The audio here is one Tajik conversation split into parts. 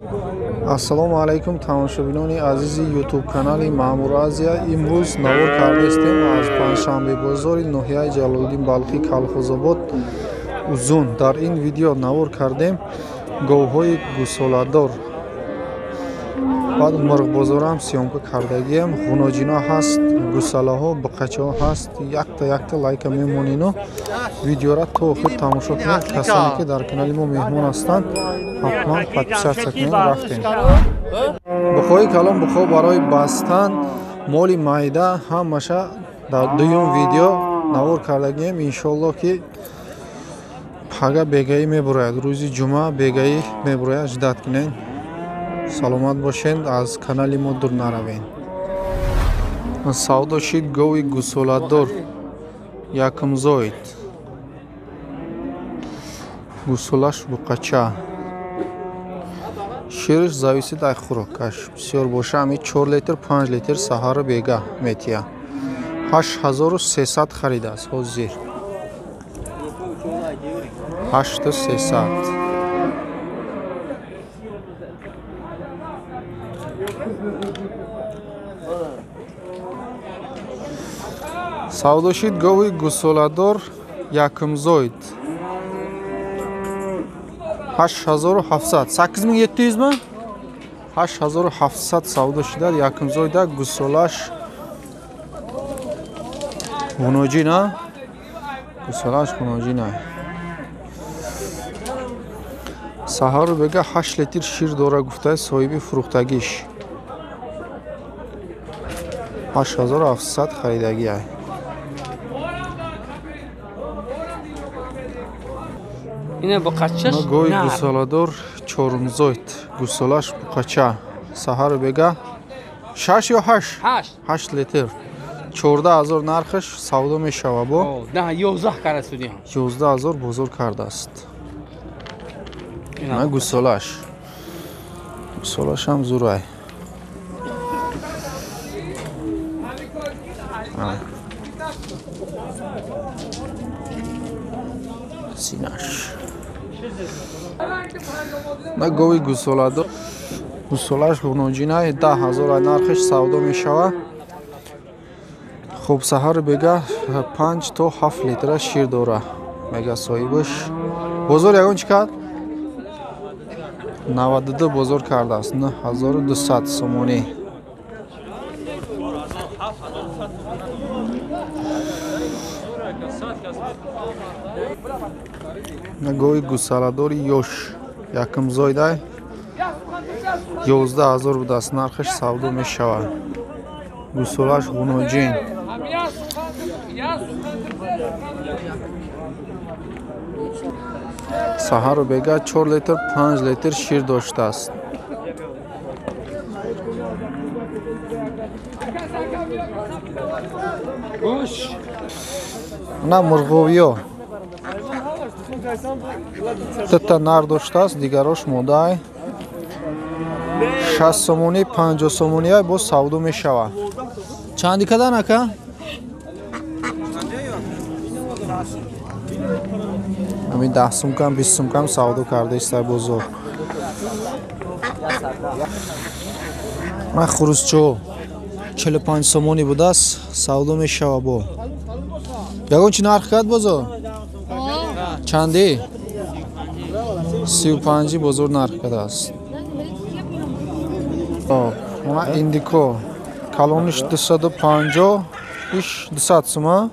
ассалому алайкум тамошобинони азизи ютуб канали Маъмур Азия. Имрӯз навор кардастем аз панҷшанбебозори ноҳияи Ҷалолиддин Балхи Калхозобод Узун. Дар ин видео навор кардем говҳои гӯсоладор. баъд мурғбозорам сиёмка кардагиам. ғуноҷино ҳаст, гӯсалаҳо, буқачаҳо ҳаст. Якта лайка мемонину. видеора то охир тамошо кунед. касоне ки дар канали мо меҳмон ҳастанд ҳатман подписатсия кунед. рафтем. бухои калон бухо барои бастан моли майда ҳамаша дар дуюм видео навор кардагиам. иншоаллоҳ ки пага бегаӣ мебурояд. рӯзи ҷумъа бегаӣ мебурояд. жиддат кунед. саломат бошед. аз канали мо дур наравед. савдо шид гови гӯсоладор якумзоид. гӯсолаш буқача. ширш зависит ай хӯрокаш. бисёр боша ами 4 литр 5 литр саҳару бега метия. 8300 харидааст ҳозир. 8300. савдо шид гови гӯсоладор якумзоид. 8700. 8700 ма? 8700 савдо шидад якумзоида. гӯсолаш ғуноҷина. гӯсолаш ғуноҷина. саҳару бега 8 литр шир дора гуфтаи соҳиби фурӯхтагиш. 8700 харидагиай. Ина буқачаш? Гови гӯсоладор чорумзоид. гӯсолаш буқача. Саҳару бега 6 ё 8? 8 литр. 14000 нархаш савдо мешава бо? На 11 кара судиам. 11000 бозор кардааст. Ина гӯсолаш. Гӯсолаш ҳам зурай. Синаш. На гови гӯсоладор. гӯсолаш ғуноҷина 10000 ай нархаш савдо мешава. хуб саҳару бега 5 то 7 литра шир дора. мега соҳибаш. бозор ягон чӣ кард? 92 бозор кардааст. 9200 сомонӣ. гови гӯсаладори ёш якумзоидай 11000 будааст. нархаш савдо мешавад. гӯсолаш ғуноҷин. саҳару бега 4 литр 5 литр шир доштааст. на мурғовиё та нар доштааст. дигарош модай 60 сомонӣ 50 сомонӣ бо савдо мешавад. чанди кадан ака? ҳамин 10 сумкам 20 сумкам савдо кардаистар бозор. ма хурусчо 45 сомонӣ будааст. савдо мешава бо. ягон чӣ нарх кард бозор? чанди? 35 бозор нарх кардааст. ма индико калониш 250 иш 200 сума.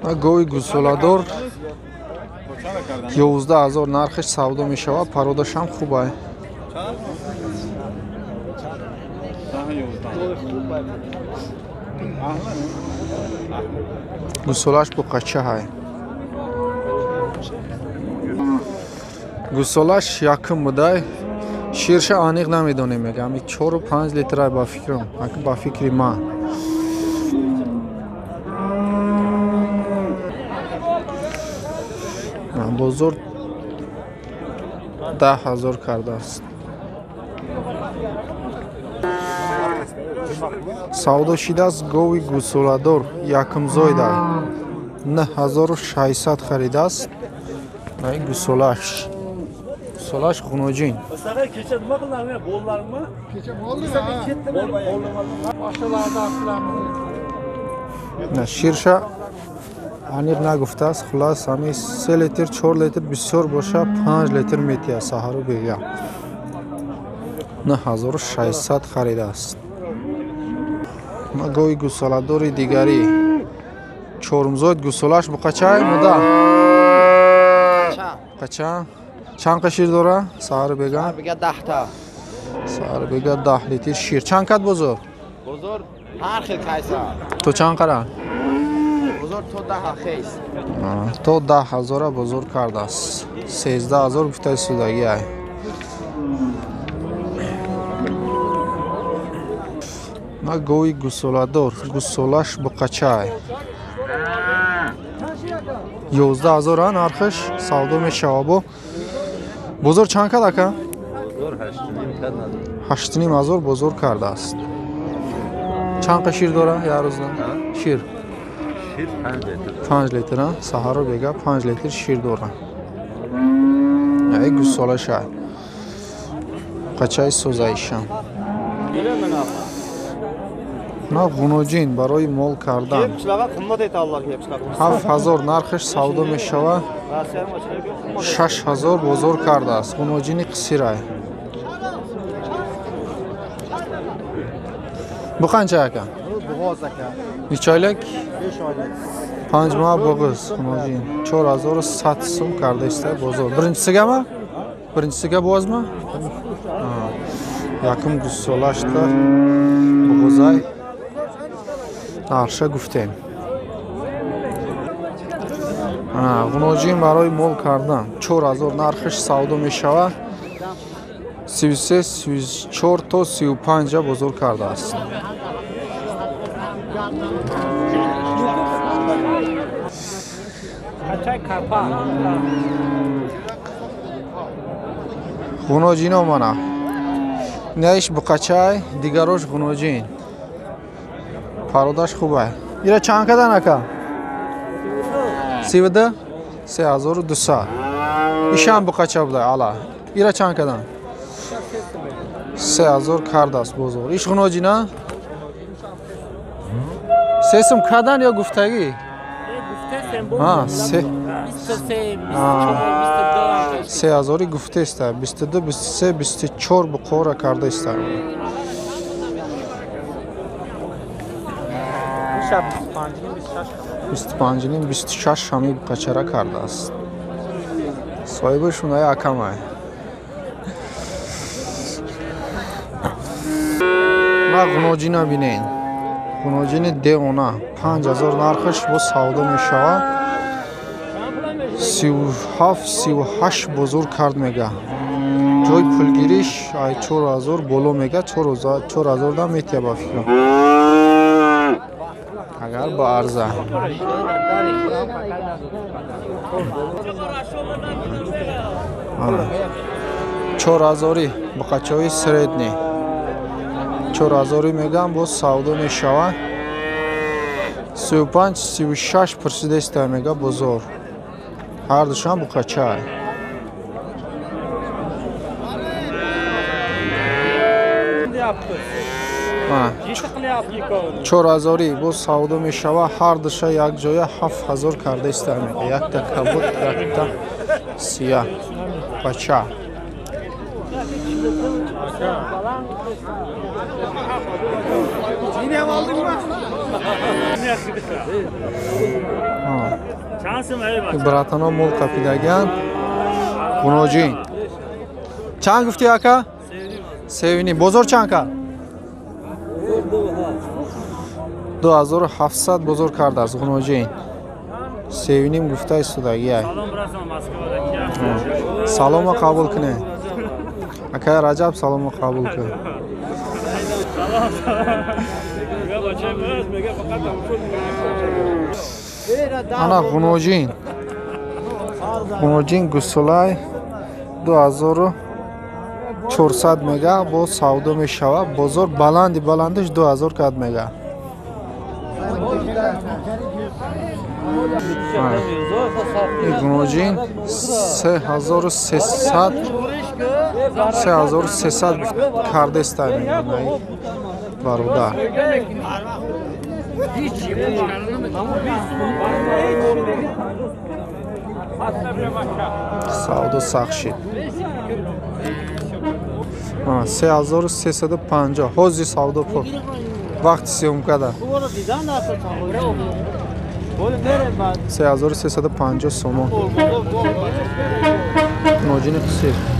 ма гови гӯсоладор 11000 нархаш савдо мешава. пародашам хубай. гӯсолаш буқача ҳай. гӯсолаш якум будай. ширша аниқ намедонем мегам 4-5 литр ба фикрам. ба фикри ман. бозор 10000 кардааст. савдо шидааст гови гӯсоладор якумзоида 9600 харидааст. ай гӯсолаш гусолаш ғунуҷин. Ширша анир нагуфтааст. Хулас ҳами 3 литр 4 литр бисёр боша 5 литр метия саҳару бега 9600 харидааст. Магои гусоладори дигари чормзод гусолаш буқачай муда қача чанд қа шир дора саҳару бега 10 تا саҳару бега 10 литр шир. Чанд кад бозор? بزرگ هر خیل کایسا То чанд қара? بزرگ تو 10 خیس То 10,000 бозор кардааст. 13000 гуфтаи судагӣ ай. Магои гусоладор гусолаш буқачай 11000 нархаш савдо мешава бо бозор чанд кад ака? 8500 бозор кардааст. Чанд қа шир дора як рӯзда? Шир 5 литр саҳаро бега 5 литр шир дора. Ай гусолаша қачаи созаишам. На ғунуҷин барои мол кардан 7000 нархаш савдо мешава 6000 бозор кардааст. ғунуҷини қисирай бу қанча ака? нечойлак 5 моҳ боғиз ғунуҷин 4100 сум кардаиста бозор. Биринчисигама? Биринчисига бозма? Якум гусолашта боғизай нарша гуфтем. ғунуҷин барои мол кардан 4000 нархаш савдо мешава 33 34 то 35 бозор кардааст. ғунуҷин омана наиш буқачай дигарош ғунуҷин пародаш хубай. Ира чанд кадан ака? 32 3200 ишам буқача буда ала. Ира чанд кадан? 3000 кардааст бозор. Иш ғунуҷина? Сесум кадан ё гуфтагӣ? Ҳа, 3000 гуфтеста. 22 23 24 буқора кардаиста. 25 26 ҳами буқачара кардааст. соҳибашон ай акамай. ма ғунуҷина бинен. ғунуҷини деона 5000 нархаш бо савдо мешава 37-38 бозор кард мега. ҷои пулгириш ай 4000 боло мега 4000 да метия ба фикрам. агар ба арза 4000 буқачаи средни 4000 мегам бо савдо мешава 35-36 пурсидаиста мега бозор. ҳар душам буқача. ма 4000 бо савдо мешава ҳар душа як ҷоя 7000 кардаиста мега. Якта кабуд якта сия бача. братано мол қапидаган ғунуҷин. Чанд гуфти ака? севини бозор чанд ка? 2700 бозор кардааст ғунуҷин. севиним гуфтаи судагӣ ай. салома қабул кунед. акай раҷаб салома қабул кун. ана ғунуҷин. ғунуҷин гусулай 2400 мега бо савдо мешава. бозор баландиш 2000 кад мега. ғунуҷин 3300 3300 کردستانی برادر سعودو سخشید 3350 حوزی سعودو پر وقت سیومکه ده 3350 سومون نوجین قصیر